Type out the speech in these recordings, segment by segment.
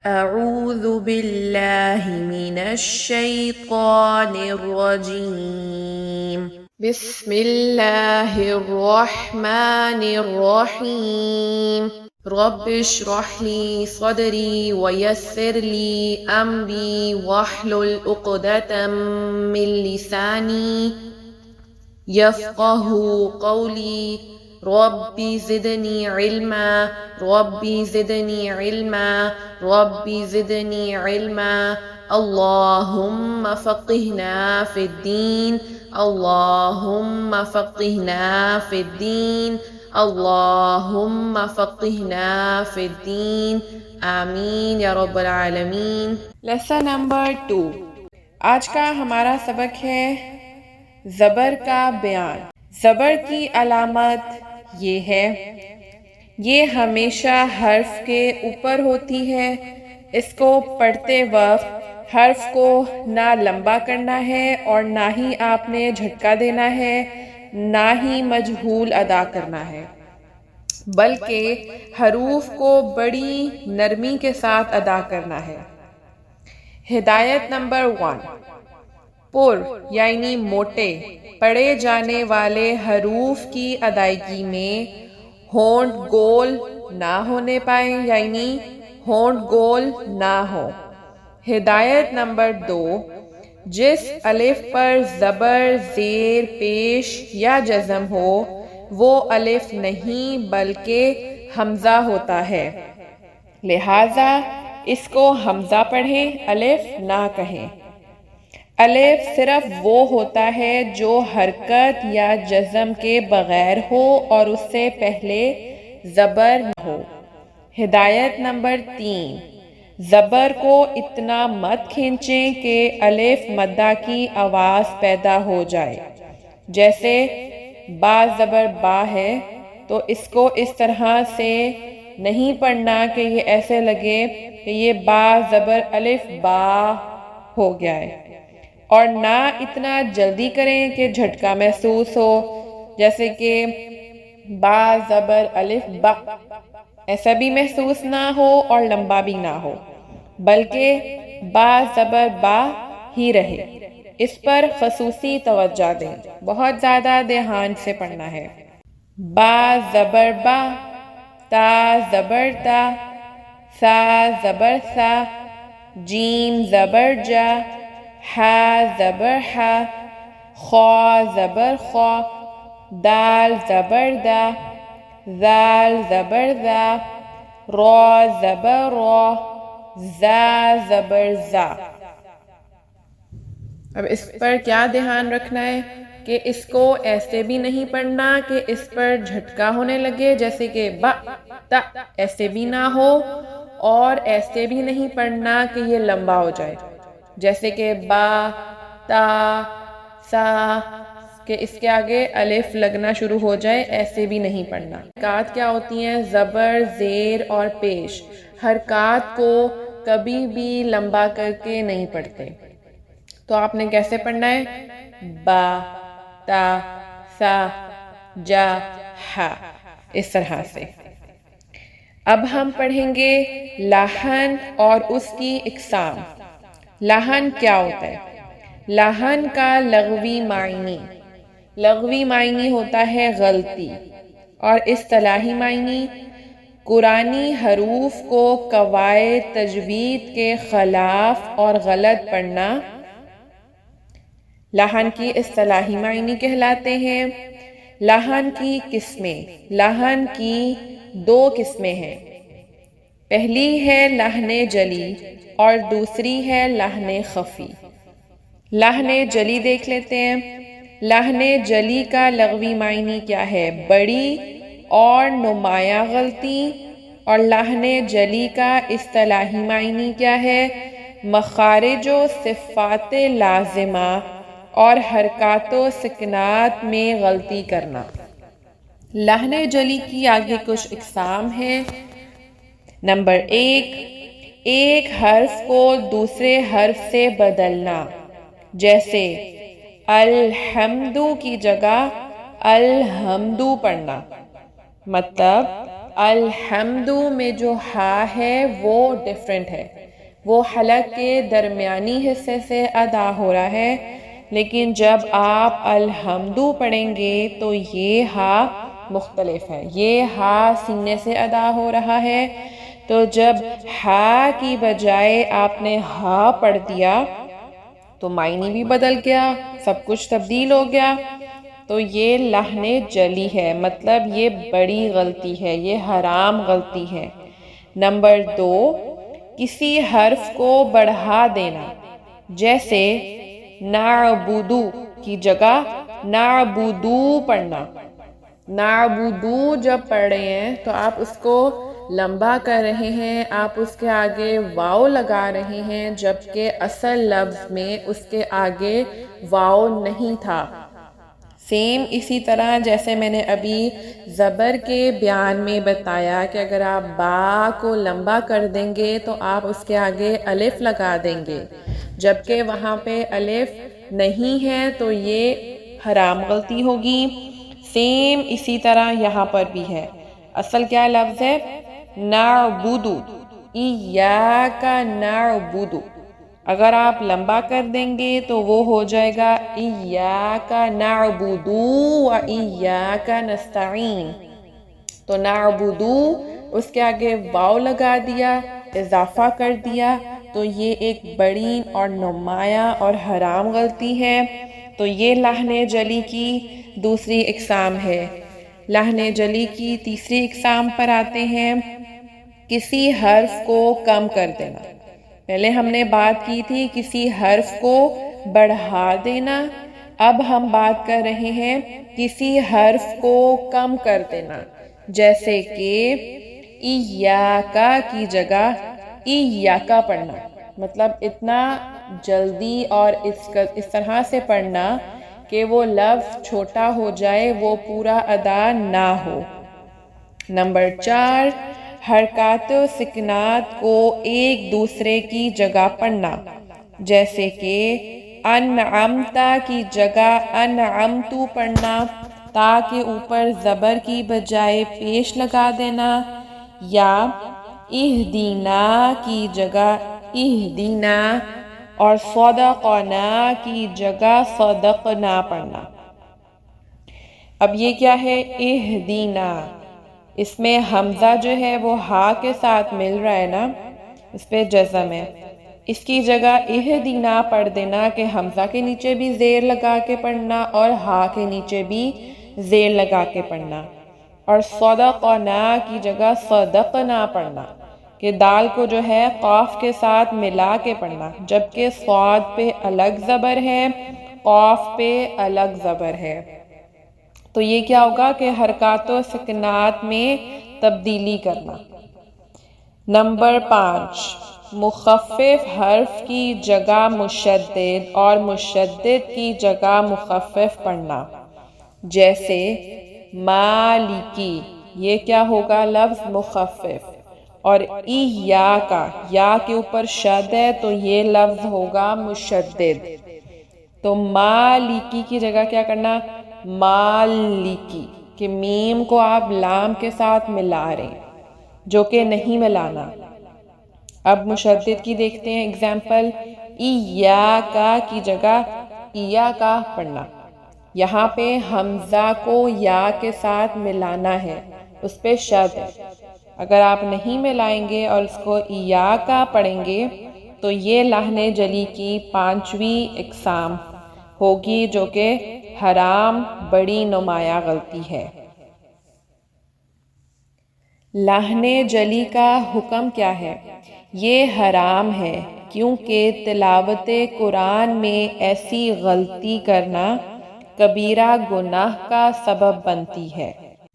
أعوذ بالله من الشيطان الرجيم بسم الله الرحمن الرحيم رب اشرح لي صدري ويسر لي أمري واحلل عقدة من لساني يفقه قولي ربي زدني علما ربي زدني علما ربي زدني علما اللهم فقهنا في الدين اللهم فقهنا في الدين اللهم فقهنا في الدين آمین یا رب العالمین۔ لیسن نمبر 2، آج کا ہمارا سبق ہے زبر کا بیان۔ زبر کی علامت یہ ہے، یہ ہمیشہ حرف کے اوپر ہوتی ہے۔ اس کو پڑھتے وقت حرف کو نہ لمبا کرنا ہے اور نہ ہی آپ نے جھٹکا دینا ہے، نہ ہی مجہول ادا کرنا ہے، بلکہ حروف کو بڑی نرمی کے ساتھ ادا کرنا ہے۔ ہدایت نمبر 1، پر یعنی موٹے پڑھے جانے والے حروف کی ادائیگی میں ہونٹ گول نہ ہونے پائیں، یعنی ہونٹ گول نہ ہو۔ ہدایت نمبر 2، جس الف پر زبر، زیر، پیش یا جزم ہو وہ الف نہیں بلکہ حمزہ ہوتا ہے، لہٰذا اس کو حمزہ پڑھیں، الف نہ کہیں۔ الف صرف وہ ہوتا ہے جو حرکت یا جزم کے بغیر ہو اور اس سے پہلے زبر نہ ہو۔ ہدایت نمبر 3، زبر کو اتنا مت کھینچیں کہ الف مدہ کی آواز پیدا ہو جائے۔ جیسے با زبر با ہے تو اس کو اس طرح سے نہیں پڑھنا کہ یہ ایسے لگے کہ یہ با زبر الف با ہو گیا ہے، اور نہ اتنا جلدی کریں کہ جھٹکا محسوس ہو، جیسے کہ با زبر الف با، ایسا بھی محسوس نہ ہو اور لمبا بھی نہ ہو، بلکہ با زبر با ہی رہے۔ اس پر خصوصی توجہ دیں، بہت زیادہ دھیان سے پڑھنا ہے۔ با زبر با، تا زبر تا، سا زبر سا، جیم زبر جا، ہا زبر ہا، خا زبر خا، دال زبر دا، زال زبر زا، را زبر را، زا زبر زا۔ اب اس پر کیا دھیان رکھنا ہے کہ اس کو ایسے بھی نہیں پڑھنا کہ اس پر جھٹکا ہونے لگے، جیسے کہ با تا، ایسے بھی نہ ہو، اور ایسے بھی نہیں پڑھنا کہ یہ لمبا ہو جائے، جیسے کہ با تا سا، کہ اس کے آگے الف لگنا شروع ہو جائے، ایسے بھی نہیں پڑھنا۔ حرکات کیا ہوتی ہیں؟ زبر، زیر اور پیش۔ حرکات کو کبھی بھی لمبا کر کے نہیں پڑھتے، تو آپ نے کیسے پڑھنا ہے؟ با تا سا جا ہا، اس طرح سے۔ اب ہم پڑھیں گے لحن اور اس کی اقسام۔ لحن کیا ہوتا ہے؟ لحن کا لغوی معنی ہوتا ہے غلطی، اور اصطلاحی معنی قرآنی حروف کو قواعد تجوید کے خلاف اور غلط پڑھنا لحن کی اصطلاحی معنی کہلاتے ہیں۔ لحن کی قسمیں، لحن کی 2 قسمیں ہیں، پہلی ہے لحن جلی اور دوسری ہے لحن خفی۔ لحن جلی دیکھ لیتے ہیں۔ لحن جلی کا لغوی معنی کیا ہے؟ بڑی اور نمایاں غلطی۔ اور لحن جلی کا اصطلاحی معنی کیا ہے؟ مخارج و صفات لازمہ اور حرکات و سکنات میں غلطی کرنا۔ لحن جلی کی آگے کچھ اقسام ہیں۔ نمبر 1، ایک حرف کو دوسرے حرف سے بدلنا، جیسے الحمدو کی جگہ الحمدو پڑھنا، مطلب الحمد میں جو ہا ہے وہ ڈیفرنٹ ہے، وہ حلق کے درمیانی حصے سے ادا ہو رہا ہے، لیکن جب آپ الحمدو پڑھیں گے تو یہ ہا مختلف ہے، یہ ہا سینے سے ادا ہو رہا ہے۔ تو جب ہا کی بجائے آپ نے ہا پڑھ دیا تو معنی بھی بدل گیا، سب کچھ تبدیل ہو گیا۔ تو یہ لحن جلی ہے، مطلب یہ بڑی غلطی ہے، یہ حرام غلطی ہے۔ نمبر 2، کسی حرف کو بڑھا دینا، جیسے نعبدو کی جگہ نعبدو پڑھنا۔ نعبدو جب پڑھ رہے ہیں تو آپ اس کو لمبا کر رہے ہیں، آپ اس کے آگے واو لگا رہے ہیں، جبکہ اصل لفظ میں اس کے آگے واو نہیں تھا۔ سیم اسی طرح جیسے میں نے ابھی زبر کے بیان میں بتایا کہ اگر آپ با کو لمبا کر دیں گے تو آپ اس کے آگے الف لگا دیں گے، جبکہ وہاں پہ الف نہیں ہے تو یہ حرام غلطی ہوگی۔ سیم اسی طرح یہاں پر بھی ہے، اصل کیا لفظ ہے؟ نعبدو، ایاک نعبدو۔ اگر آپ لمبا کر دیں گے تو وہ ہو جائے گا ایاک نعبدو و ایاک نستعین۔ تو نعبدو اس کے آگے واو لگا دیا، اضافہ کر دیا، تو یہ ایک بڑی اور نمایاں اور حرام غلطی ہے۔ تو یہ لحن جلی کی دوسری اقسام ہے۔ لحن جلی کی تیسری اقسام پر آتے ہیں، کسی حرف کو کم کر دینا۔ پہلے ہم نے بات کی تھی کسی حرف کو بڑھا دینا، اب ہم بات کر رہے ہیں کسی حرف کو کم کر دینا، جیسے کہ ایاکا کی جگہ ایاکا پڑھنا، مطلب اتنا جلدی اور اس طرح سے پڑھنا کہ وہ لفظ چھوٹا ہو جائے، وہ پورا ادا نہ ہو۔ نمبر 4، حرکات و سکنات کو ایک دوسرے کی جگہ پڑھنا، جیسے کہ انعمتا کی جگہ انعمتو پڑھنا، تا کے اوپر زبر کی بجائے پیش لگا دینا، یا اہدینا کی جگہ اہدینا اور صدقنا کی جگہ صدقنا پڑھنا۔ اب یہ کیا ہے؟ اہدینا، اس میں حمزہ جو ہے وہ ہا کے ساتھ مل رہا ہے نا، اس پہ جزم ہے، اس کی جگہ اہدینا پڑھ دینا کہ حمزہ کے نیچے بھی زیر لگا کے پڑھنا اور ہا کے نیچے بھی زیر لگا کے پڑھنا، اور صدقنا کی جگہ صدقنا پڑھنا کہ دال کو جو ہے قاف کے ساتھ ملا کے پڑھنا، جبکہ صاد پہ الگ زبر ہے، قاف پہ الگ زبر ہے۔ تو یہ کیا ہوگا کہ حرکات و سکنات میں تبدیلی کرنا۔ نمبر 5، مخفف حرف کی جگہ مشدد اور مشدد کی جگہ مخفف پڑھنا، جیسے مالکی، یہ کیا ہوگا؟ لفظ مخفف، اور ایاکا، یا کے اوپر شد ہے تو یہ لفظ ہوگا مشدد۔ تو مالکی کی جگہ کیا کرنا؟ مالکی، کہ میم کو آپ لام کے ساتھ ملا رہے ہیں، جو کہ نہیں ملانا۔ اب مشدد کی دیکھتے ہیں اگزامپل، ایاکا کی جگہ ایاکا پڑھنا، یہاں پہ حمزہ کو یا کے ساتھ ملانا ہے، اس پہ شد ہے۔ اگر آپ نہیں ملائیں گے اور اس کو ایاکا پڑھیں گے تو یہ لحن جلی کی 5ویں اقسام ہوگی، جو کہ حرام بڑی نمایاں غلطی ہے۔ لحن جلی کا حکم کیا ہے؟ یہ حرام ہے کیونکہ تلاوت قرآن میں ایسی غلطی کرنا کبیرہ گناہ کا سبب بنتی ہے۔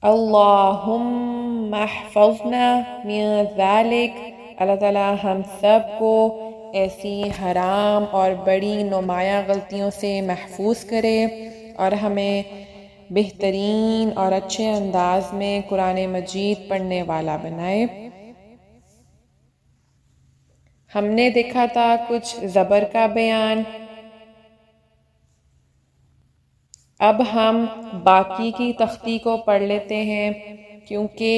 اللہم احفظنا من ذالک، اللہ تعالیٰ ہم سب کو ایسی حرام اور بڑی نمایاں غلطیوں سے محفوظ کرے اور ہمیں بہترین اور اچھے انداز میں قرآن مجید پڑھنے والا بنائے۔ ہم نے دیکھا تھا کچھ زبر کا بیان، اب ہم باقی کی تختی کو پڑھ لیتے ہیں، کیونکہ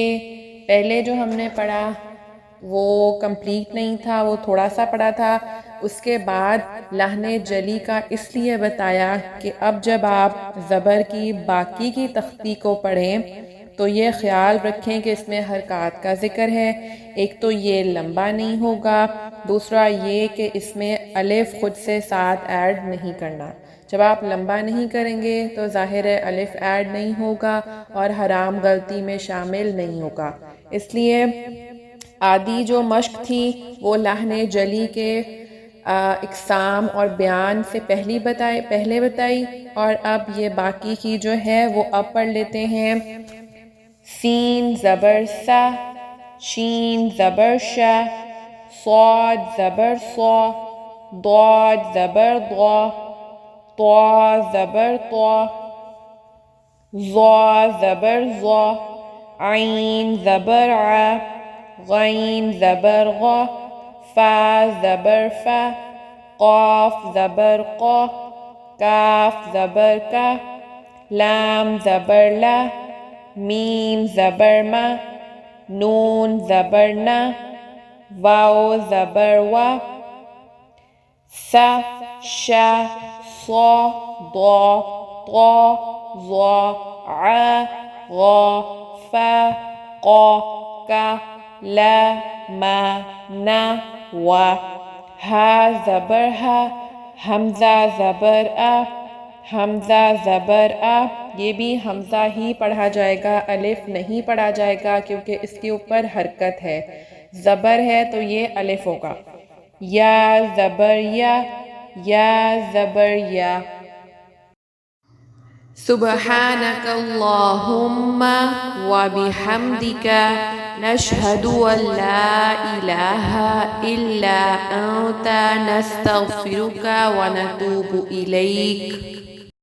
پہلے جو ہم نے پڑھا وہ کمپلیٹ نہیں تھا، وہ تھوڑا سا پڑھا تھا. اس کے بعد لحن جلی کا اس لیے بتایا کہ اب جب آپ زبر کی باقی کی تختی کو پڑھیں تو یہ خیال رکھیں کہ اس میں حرکات کا ذکر ہے. ایک تو یہ لمبا نہیں ہوگا، دوسرا یہ کہ اس میں الف خود سے ساتھ ایڈ نہیں کرنا. جب آپ لمبا نہیں کریں گے تو ظاہر ہے الف ایڈ نہیں ہوگا اور حرام غلطی میں شامل نہیں ہوگا. اس لیے آدھی جو مشق تھی وہ لحن جلی کے اقسام اور بیان سے پہلے بتائی، اور اب یہ باقی کی جو ہے وہ اب پڑھ لیتے ہیں. سین زبر سا، شین زبر شا، صاد زبر صا، ضاد زبر ضا، طا زبر طا، ظا زبر ظا، عین زبر ع، غین زبر غا، فا زبر فا، قاف زبر قا، کاف زبر کا، لام زبر لا، میم زبر ما، نون زبر نا، واو زبر وا، سا شا صا ضا طا ظا ع غا فا قا کا، لا ما نا وا، ہا زبر ہا، حمزہ زبر آ، حمزہ زبر آ. یہ بھی حمزہ ہی پڑھا جائے گا، الف نہیں پڑھا جائے گا کیونکہ اس کے اوپر حرکت ہے. زبر ہے تو یہ الف ہوگا. یا زبر یا، یا زبر یا. سبحانك اللهم وبحمدك نشهد أن لا إله إلا أنت نستغفرك ونتوب إليك.